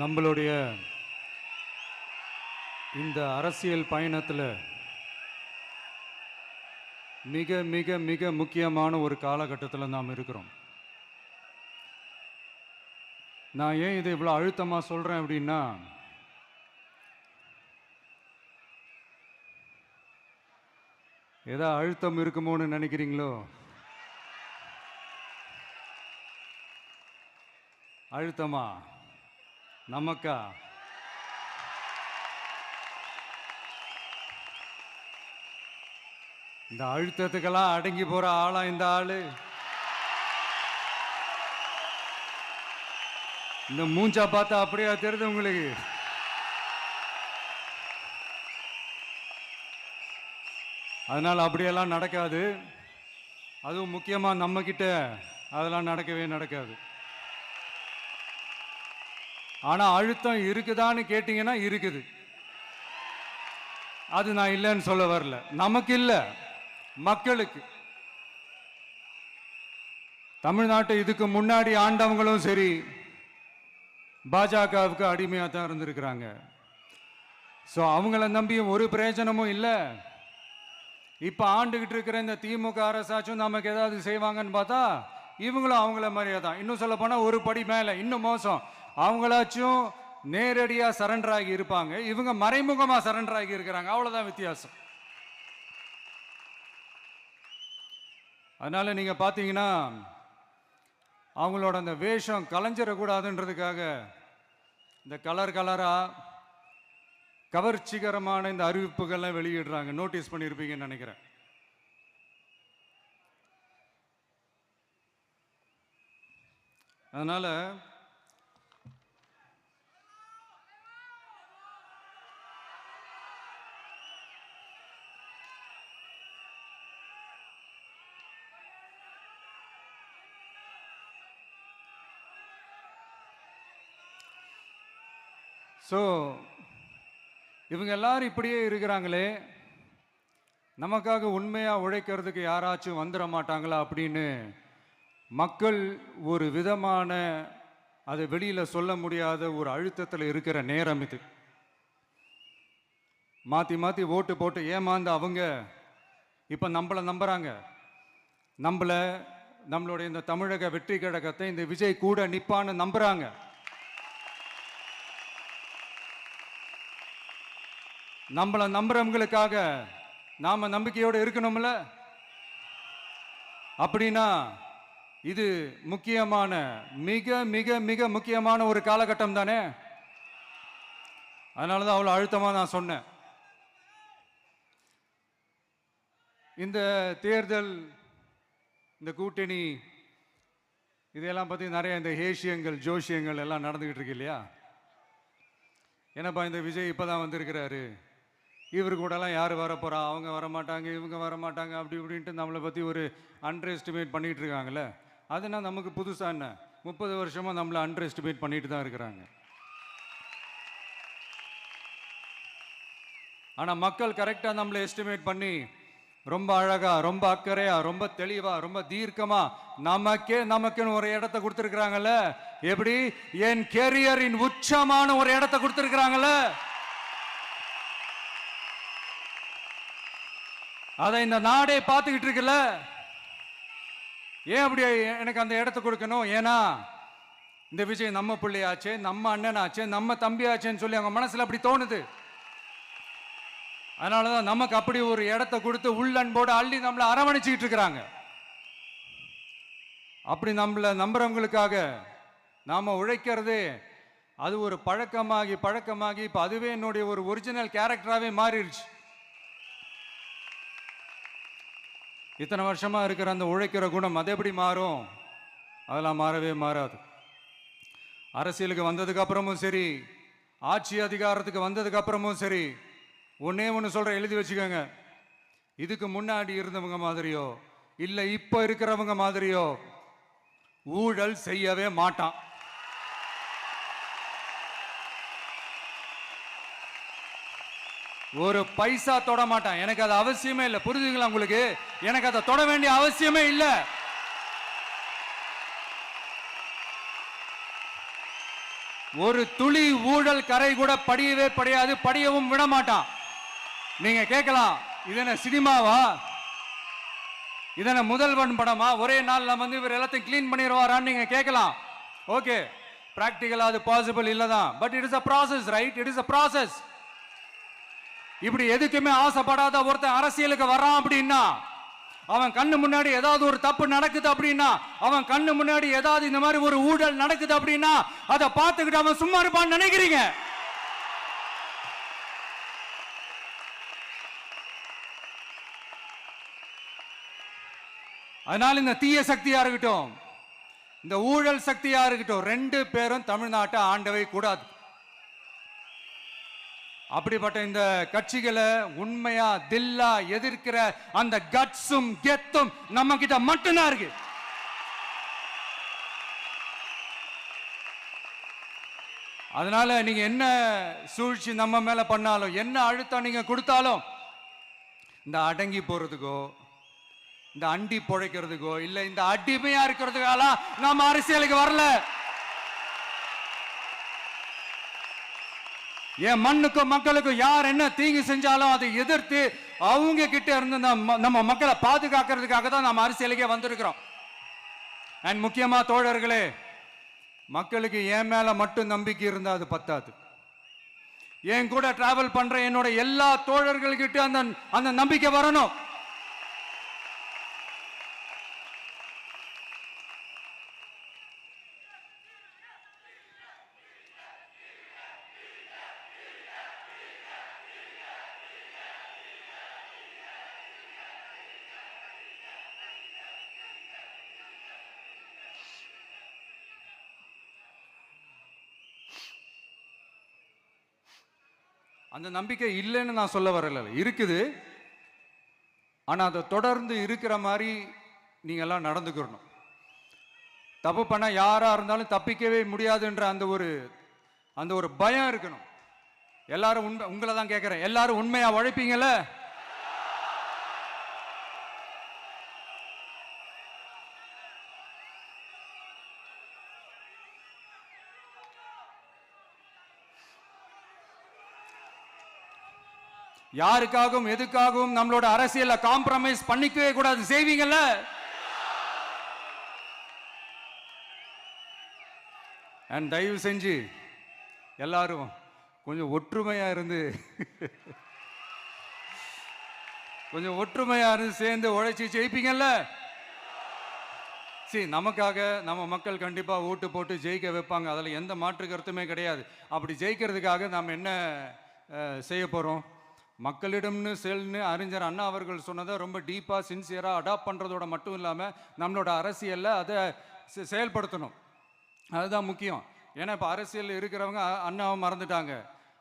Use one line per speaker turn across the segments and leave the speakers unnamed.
நம்மளுடைய இந்த அரசியல் பயணத்தில் மிக மிக மிக முக்கியமான ஒரு காலகட்டத்தில் நாம் இருக்கிறோம். நான் ஏன் இதை இவ்வளோ அழுத்தமாக சொல்கிறேன் அப்படின்னா, ஏதோ அழுத்தம் இருக்குமோன்னு நினைக்கிறீங்களோ? அழுத்தமா? நமக்கா? இந்த அழுத்தத்துக்கெல்லாம் அடங்கி போற ஆளா இந்த ஆளு? இந்த மூஞ்சா பார்த்தா அப்படியா தெரியுது உங்களுக்கு? அதனால அப்படியெல்லாம் நடக்காது. அதுவும் முக்கியமா நம்ம கிட்ட அதெல்லாம் நடக்கவே நடக்காது. ஆனா அழுத்தம் இருக்குதான்னு கேட்டீங்கன்னா இருக்குது. அது நான் இல்லைன்னு சொல்ல வரல. நமக்கு இல்ல, மக்களுக்கு. தமிழ்நாட்டை இதுக்கு முன்னாடி ஆண்டவங்களும் சரி பாஜகவுக்கு அடிமையாக தான் இருந்திருக்கிறாங்க. ஸோ அவங்கள நம்பியும் ஒரு பிரயோஜனமும் இல்லை. இப்போ ஆண்டுகிட்டு இருக்கிற இந்த திமுக அரசாச்சும் நமக்கு ஏதாவது செய்வாங்கன்னு பார்த்தா இவங்களும் அவங்கள மாதிரியே தான். இன்னும் சொல்ல போனால் ஒரு படி மேலே, இன்னும் மோசம். அவங்களாச்சும் நேரடியாக சரண்டர் ஆகி இருப்பாங்க, இவங்க மறைமுகமாக சரண்டர் ஆகி இருக்கிறாங்க. அவ்வளோதான் வித்தியாசம். அதனால நீங்கள் பார்த்தீங்கன்னா அவங்களோட அந்த வேஷம் கலைஞ்சிடக்கூடாதுன்றதுக்காக இந்த கலராக கவர்ச்சிகரமான இந்த அறிவிப்புகள்லாம் வெளியிடுறாங்க. நோட்டீஸ் பண்ணியிருப்பீங்கன்னு நினைக்கிறேன். அதனால இவங்க எல்லாரும் இப்படியே இருக்கிறாங்களே, நமக்காக உண்மையாக உழைக்கிறதுக்கு யாராச்சும் வந்துட மாட்டாங்களா அப்படின்னு மக்கள் ஒரு விதமான அதை வெளியில் சொல்ல முடியாத ஒரு அழுத்தத்தில் இருக்கிற நேரம் இது. மாற்றி மாற்றி ஓட்டு போட்டு ஏமாந்து அவங்க இப்போ நம்மளை நம்புகிறாங்க. நம்மளுடைய இந்த தமிழக வெற்றி கழகத்தை இந்த விஜய் கூட நிப்பான்னு நம்புகிறாங்க. நம்மளை நம்புறவங்களுக்காக நாம நம்பிக்கையோடு இருக்கணும்ல. அப்படின்னா இது முக்கியமான, மிக மிக மிக முக்கியமான ஒரு காலகட்டம் தானே. அதனாலதான் அவ்வளோ அழுத்தமாக நான் சொன்னேன். இந்த தேர்தல், இந்த கூட்டணி, இதெல்லாம் பற்றி நிறைய இந்த ஹேஷியங்கள் ஜோஷியங்கள் எல்லாம் நடந்துகிட்டு இருக்கு இல்லையா? என்னப்பா இந்த விஜய் இப்போதான் வந்திருக்கிறாரு, இவர் கூடலாம் யார் வரப்போகிறா, அவங்க வரமாட்டாங்க, இவங்க வரமாட்டாங்க, அப்படி இப்படின்ட்டு நம்மளை பற்றி ஒரு அண்டர் எஸ்டிமேட் பண்ணிகிட்டு இருக்காங்களே. அதுனா நமக்கு புதுசாக என்ன? 30 வருஷமாக நம்மளை அண்டர் எஸ்டிமேட் பண்ணிட்டு தான் இருக்கிறாங்க. ஆனால் மக்கள் கரெக்டாக நம்மளை எஸ்டிமேட் பண்ணி ரொம்ப அழகாக, ரொம்ப அக்கறையாக, ரொம்ப தெளிவாக, ரொம்ப தீர்க்கமாக நமக்குன்னு ஒரு இடத்த கொடுத்துருக்குறாங்கல்ல. எப்படி? என் கேரியரின் உச்சமான ஒரு இடத்த கொடுத்துருக்குறாங்கல்ல. அதை இந்த நாடே பார்த்துக்கிட்டு இருக்குல்ல. ஏன் அப்படி எனக்கு அந்த இடத்த கொடுக்கணும்? ஏன்னா இந்த விஜய் நம்ம பிள்ளையாச்சே, நம்ம அண்ணனாச்சே, நம்ம தம்பியாச்சேன்னு சொல்லி அவங்க மனசுல அப்படி தோணுது. அதனாலதான் நமக்கு அப்படி ஒரு இடத்த கொடுத்து உள்ளன்போடு அள்ளி நம்மளை அரவணைச்சிக்கிட்டு இருக்கிறாங்க. அப்படி நம்மளை நம்புறவங்களுக்காக நாம உழைக்கிறதே அது ஒரு பழக்கமாகி இப்ப அதுவே என்னுடைய ஒரு ஒரிஜினல் கேரக்டராகவே மாறிடுச்சு. இத்தனை வருஷமா இருக்கிற அந்த உழைக்கிற குணம் அது எப்படி மாறும்? அதெல்லாம் மாறவே மாறாது. அரசியலுக்கு வந்ததுக்கு அப்புறமும் சரி, ஆட்சி அதிகாரத்துக்கு வந்ததுக்கு அப்புறமும் சரி, ஒன்னே ஒன்று சொல்ற, எழுதி வச்சுக்கோங்க. இதுக்கு முன்னாடி இருந்தவங்க மாதிரியோ இல்லை இப்போ இருக்கிறவங்க மாதிரியோ ஊழல் செய்யவே மாட்டான். ஒரு பைசா தொட மாட்டான். எனக்கு அது அவசியமே இல்லை. புரிஞ்சுங்களா உங்களுக்கு? எனக்கு அதை தொட வேண்டிய அவசியமே இல்லை. ஒரு துளி ஊழல் கரை கூட படியவே படியாது, படியவும் விட மாட்டான். நீங்க கேட்கலாம், இது என்ன சினிமாவா, இதன முதல்வன் படமா, ஒரே நாள்ல வந்து இவர் எல்லாத்தையும் கிளீன் பண்ணிடுவாரான்னு நீங்க கேட்கலாம். ஓகே, பிராக்டிகலா அது பாசிபிள் இல்லதான். But it is a process, right? It is a process. இப்படி எதுக்குமே ஆசைப்படாத ஒருத்தன் அரசியலுக்கு வரான் அப்படின்னா, அவன் கண்ணு முன்னாடி ஏதாவது ஒரு தப்பு நடக்குது அப்படின்னா, அவன் கண்ணு முன்னாடி ஏதாவது இந்த மாதிரி ஒரு ஊழல் நடக்குது அப்படின்னா, அதை பார்த்துக்கிட்டு அவன் சும்மா இருப்பான்னு நினைக்கிறீங்க? அதனால இந்த தீய சக்தியா இருக்கட்டும், இந்த ஊழல் சக்தியா இருக்கட்டும், ரெண்டு பேரும் தமிழ்நாட்டை ஆண்டவை கூடாது. அப்படிப்பட்ட இந்த கட்சிகளை உண்மையா தில்லா எதிர்க்கிற அந்த கட்ஸும் கெத்தும் நம்ம கிட்ட மட்டும்தான் இருக்கு. அதனால நீங்க என்ன சூழ்ச்சி நம்ம மேல பண்ணாலும், என்ன அழுத்தம் நீங்க கொடுத்தாலும், இந்த அடங்கி போறதுக்கோ, இந்த அண்டி பொழைக்கிறதுக்கோ, இல்ல இந்த அடிமையா இருக்கிறதுக்கால நாம அரசியலுக்கு வரல. என் மண்ணுக்கும் மக்களுக்கும் யார் என்ன தீங்கு செஞ்சாலும் அதை எதிர்த்து அவங்க கிட்ட இருந்து நம்ம மக்களை பாதுகாக்கிறதுக்காக தான் நம்ம அரசியலுக்கே வந்திருக்கிறோம். அண்ட் முக்கியமா தோழர்களே, மக்களுக்கு என் மேல மட்டும் நம்பிக்கை இருந்தா அது பத்தாது. என் கூட டிராவல் பண்ற என்னோட எல்லா தோழர்கள்கிட்ட அந்த நம்பிக்கை வரணும். அந்த நம்பிக்கை இல்லைன்னு நான் சொல்ல வரல, இருக்குது. ஆனா அதை தொடர்ந்து இருக்கிற மாதிரி நீங்க எல்லாம் நடந்துக்கணும். தப்பு பண்ண யாரா இருந்தாலும் தப்பிக்கவே முடியாதுன்ற அந்த ஒரு பயம் இருக்கணும். எல்லாரும் உங்களை தான் கேட்கிறேன், எல்லாரும் உண்மையா உழைப்பீங்கல்ல? யாருக்காகவும் எதுக்காகவும் நம்மளோட அரசியல காம்ப்ரமைஸ் பண்ணிக்கவே கூடாது. செய்வீங்கல்ல? அண்ட் தயவு செஞ்சு எல்லாரும் கொஞ்சம் ஒற்றுமையா இருந்து சேர்ந்து உழைச்சி ஜெயிப்பீங்கல்ல? சரி, நமக்காக நம்ம மக்கள் கண்டிப்பா ஓட்டு போட்டு ஜெயிக்க வைப்பாங்க, அதில் எந்த மாற்று கருத்துமே கிடையாது. அப்படி ஜெயிக்கிறதுக்காக நாம் என்ன செய்ய போறோம்? மக்களிடம்னு செல்னு அறிஞர் அண்ணா அவர்கள் சொன்னதை ரொம்ப டீப்பாக சின்சியராக அடாப்ட் பண்ணுறதோட மட்டும் இல்லாமல் நம்மளோட அரசியலில் அதை செயல்படுத்தணும். அதுதான் முக்கியம். ஏன்னா இப்போ அரசியல் இருக்கிறவங்க அண்ணாவை மறந்துட்டாங்க.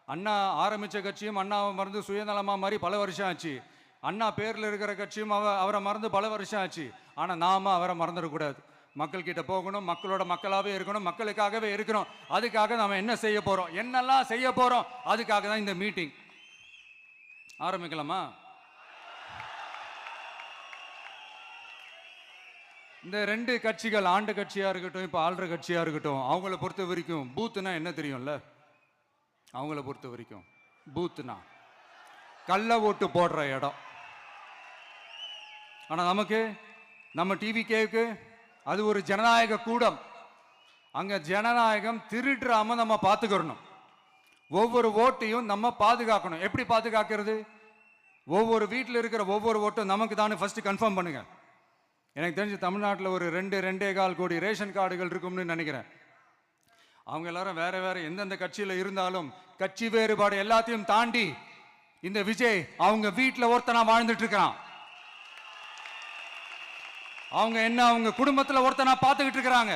அண்ணா ஆரம்பித்த கட்சியும் அண்ணாவை மறந்து சுயநலமாக மாதிரி பல வருஷம் ஆச்சு. அண்ணா பேரில் இருக்கிற கட்சியும் அவரை மறந்து பல வருஷம் ஆச்சு. ஆனால் நாம அவரை மறந்துடக்கூடாது. மக்கள்கிட்ட போகணும், மக்களோட மக்களாகவே இருக்கணும், மக்களுக்காகவே இருக்கணும். அதுக்காக நம்ம என்ன செய்ய போகிறோம், என்னெல்லாம் செய்ய போகிறோம், அதுக்காக தான் இந்த மீட்டிங். ஆரம்பிக்கலாமா? இந்த ரெண்டு கட்சிகள், ஆண்ட கட்சியா இருக்கட்டும், இப்போ ஆள்ற கட்சியா இருக்கட்டும், அவங்கள பொறுத்த வரைக்கும் பூத்துனா என்ன தெரியும்ல? அவங்கள பொறுத்த வரைக்கும் பூத்துனா கள்ள ஓட்டு போடுற இடம். ஆனா நமக்கு, நம்ம டிவிகேவுக்கு அது ஒரு ஜனநாயக கூடம். அங்க ஜனநாயகம் திருடுறாம நம்ம பார்த்துக்கணும். ஒவ்வொரு ஓட்டையும் நம்ம பாதுகாக்கணும். எப்படி பாதுகாக்கிறது? ஒவ்வொரு வீட்டில் இருக்கிற ஒவ்வொரு ஓட்டும் நமக்கு தானே ஃபர்ஸ்ட் கன்ஃபார்ம் பண்ணுங்க. எனக்கு தெரிஞ்சு தமிழ்நாட்டில் ஒரு 2.25 கோடி ரேஷன் கார்டுகள் இருக்கும்னு நினைக்கிறேன். அவங்க எல்லாரும் வேற வேற எந்தெந்த கட்சியில் இருந்தாலும் கட்சி வேறுபாடு எல்லாத்தையும் தாண்டி இந்த விஜய் அவங்க வீட்டில் ஒருத்தனா வாழ்ந்துட்டு இருக்கிறான். அவங்க என்ன அவங்க குடும்பத்தில் ஒருத்தனா பார்த்துக்கிட்டு இருக்கிறாங்க.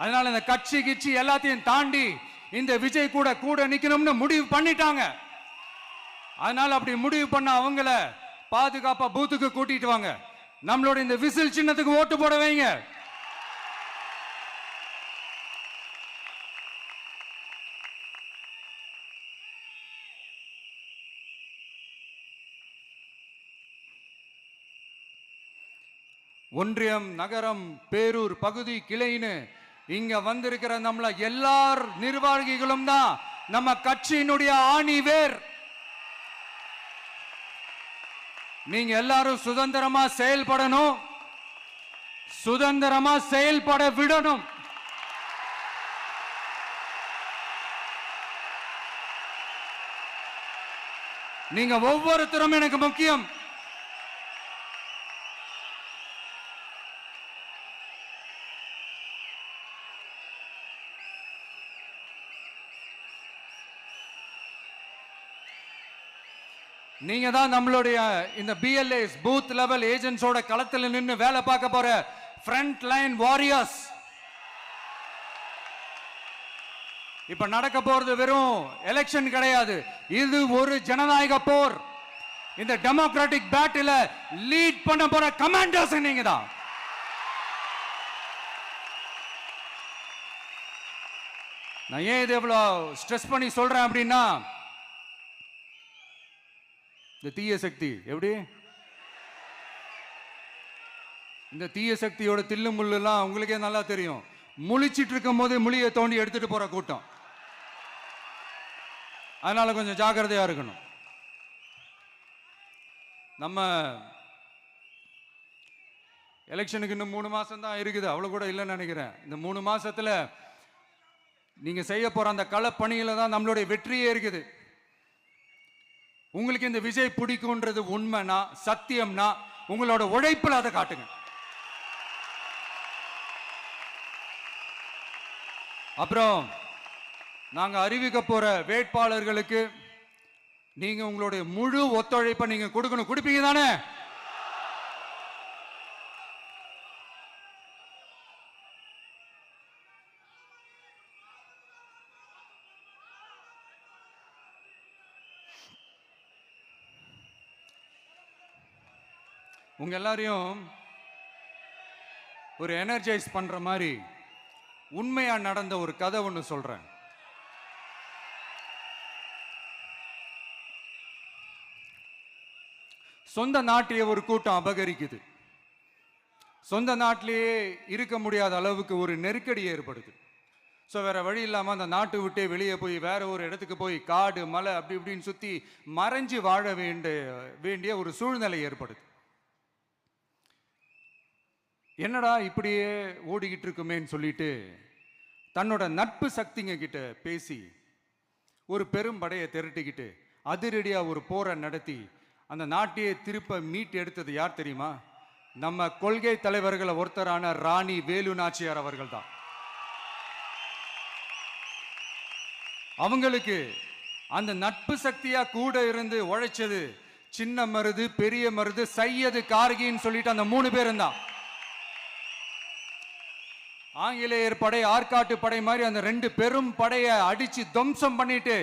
அதனால இந்த கட்சி கிட்சி எல்லாத்தையும் தாண்டி இந்த விஜய் கூட கூட நிக்கணும்னு முடிவு பண்ணிட்டாங்க. அதனால அப்படி முடிவு பண்ண அவங்கள பாதுகாப்பா பூத்துக்கு கூட்டிட்டு வாங்க. நம்மளோட இந்த விசில் சின்னத்துக்கு ஓட்டு போட வைங்க. ஒன்றியம், நகரம், பேரூர், பகுதி, கிளைன்னு இங்க வந்திருக்கிற நம்மள எல்லார் நிர்வாகிகளும் தான் நம்ம கட்சியினுடைய ஆணி வேர். நீங்க எல்லாரும் சுதந்திரமா செயல்படணும், சுதந்திரமா செயல்பட விடணும். நீங்க ஒவ்வொருத்தரும் எனக்கு முக்கியம். நீங்க தான் நம்மளுடைய இந்த BLAs பூத் லெவல் ஏஜென்ட்ஸோட களத்தில் நின்று வேலை பார்க்க போற ஃப்ரண்ட் லைன் வாரியர்ஸ். இப்ப நடக்க போறது வெறும் எலெக்ஷன் கிடையாது, இது ஒரு ஜனநாயக போர். இந்த டெமோக்ராட்டிக் பேட்டில லீட் பண்ண போற கமாண்டர்ஸ் நீங்க தான். நான் ஏன் இது எவ்வளவு ஸ்ட்ரெஸ் பண்ணி சொல்றேன் அப்படின்னா, இந்த தீய சக்தி எப்படி, இந்த தீய சக்தியோட தில்லு முள்ளுலாம் உங்களுக்கே நல்லா தெரியும். முழிச்சிட்டு இருக்கும் போதே முழியை தோண்டி எடுத்துட்டு போற கூட்டம். அதனால கொஞ்சம் ஜாக்கிரதையா இருக்கணும். நம்ம எலெக்ஷனுக்கு இன்னும் 3 மாசம் தான் இருக்குது, அவ்வளவு கூட இல்லைன்னு நினைக்கிறேன். இந்த 3 மாசத்துல நீங்க செய்ய போற அந்த களப்பணியில தான் நம்மளுடைய வெற்றியே இருக்குது. உங்களுக்கு இந்த விஜய் பிடிக்கும்ன்றது உண்மைனா, சத்தியம்னா, உங்களோட உழைப்புல அதை காட்டுங்க. அப்புறம் நாங்க அறிவிக்க போற வேட்பாளர்களுக்கு நீங்க உங்களுடைய முழு ஒத்துழைப்பை நீங்க கொடுக்கணும். கொடுப்பீங்க தானே? உங்க எல்லாரையும் ஒரு எனர்ஜைஸ் பண்ற மாதிரி உண்மையா நடந்த ஒரு கதை ஒன்று சொல்றேன். சொந்த நாட்டையே ஒரு கூட்டம் அபகரிக்குது. சொந்த நாட்டிலேயே இருக்க முடியாத அளவுக்கு ஒரு நெருக்கடி ஏற்படுது. ஸோ வேற வழி இல்லாமல் அந்த நாட்டை விட்டே வெளியே போய் வேற ஒரு இடத்துக்கு போய் காடு மலை அப்படி இப்படின்னு சுற்றி மறைஞ்சு வாழ வேண்டிய ஒரு சூழ்நிலை ஏற்படுது. என்னடா இப்படியே ஓடிக்கிட்டு இருக்குமேன்னு சொல்லிட்டு தன்னோட நட்பு சக்திங்க கிட்ட பேசி ஒரு பெரும் படையை திரட்டிக்கிட்டு அதிரடியாக ஒரு போரை நடத்தி அந்த நாட்டையே திருப்ப மீட்டு எடுத்தது யார் தெரியுமா? நம்ம கொள்கை தலைவர்களை ஒருத்தரான ராணி வேலு நாச்சியார் அவர்கள் தான். அவங்களுக்கு அந்த நட்பு சக்தியா கூட இருந்து உழைச்சது சின்ன மருது, பெரிய மருது, சையது, கார்கின்னு சொல்லிட்டு அந்த 3 பேரும் தான். ஆங்கிலேயர் படை, ஆற்காட்டு படை மாதிரி அந்த 2 பெரும் படையை அடிச்சு துவம்சம் பண்ணிட்டு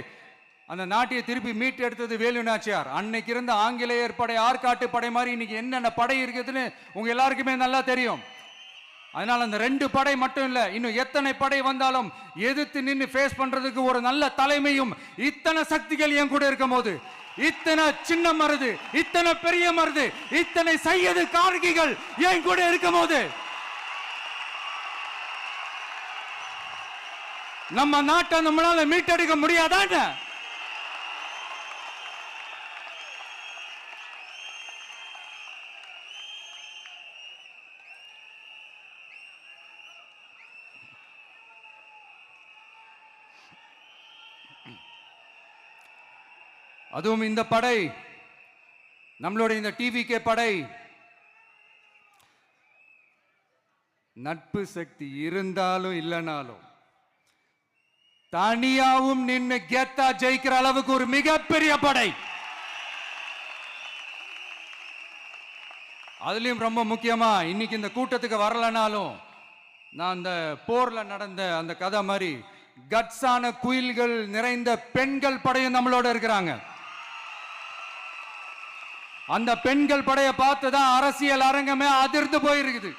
அந்த நாட்டையை திருப்பி மீட்டு எடுத்தது வேலு நாச்சியார். அன்னைக்கு இருந்த ஆங்கிலேயர் படை, ஆற்காட்டு படை மாதிரி இன்னைக்கு என்னென்ன படை இருக்குதுன்னு உங்க எல்லாருக்குமே நல்லா தெரியும். அதனால அந்த 2 படை மட்டும் இல்ல, இன்னும் எத்தனை படை வந்தாலும் எதிர்த்து நின்று ஃபேஸ் பண்றதுக்கு ஒரு நல்ல தலைமையும் இத்தனை சக்திகள் என் கூட இருக்கும் போது, இத்தனை சின்ன மருது, இத்தனை பெரிய மருது, இத்தனை சையது கார்கிகள் என் கூட இருக்கும் போது நம்ம நாட்டை நம்மளால மீட்டெடுக்க முடியாதான? அதுவும் இந்த படை, நம்மளுடைய இந்த டிவிகே படை, நட்பு சக்தி இருந்தாலும் இல்லைனாலும் தனியாவும் நின்று கெத்தா ஜெயிக்கிற அளவுக்கு ஒரு மிகப்பெரிய படை. அதுலயும் ரொம்ப முக்கியமா இன்னைக்கு இந்த கூட்டத்துக்கு வரலனாலும் நான் அந்த போர்ல நடந்த அந்த கதை மாதிரி கட்ஸான குயில்கள் நிறைந்த பெண்கள் படையும் நம்மளோட இருக்கிறாங்க. அந்த பெண்கள் படையை பார்த்துதான் அரசியல் அரங்கமே அதிர்ந்து போயிருக்குது.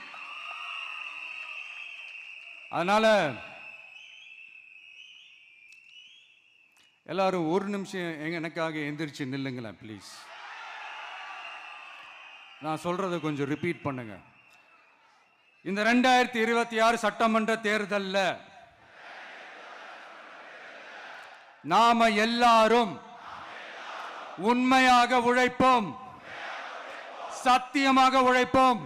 அதனால எல்லாரும் ஒரு நிமிஷம் எனக்காக எந்திரிச்சு நில்லுங்களேன் ப்ளீஸ். நான் சொல்றதை கொஞ்சம் ரிப்பீட் பண்ணுங்க. இந்த 2026 சட்டமன்ற தேர்தல்ல நாம எல்லாரும் உண்மையாக உழைப்போம், சத்தியமாக உழைப்போம்.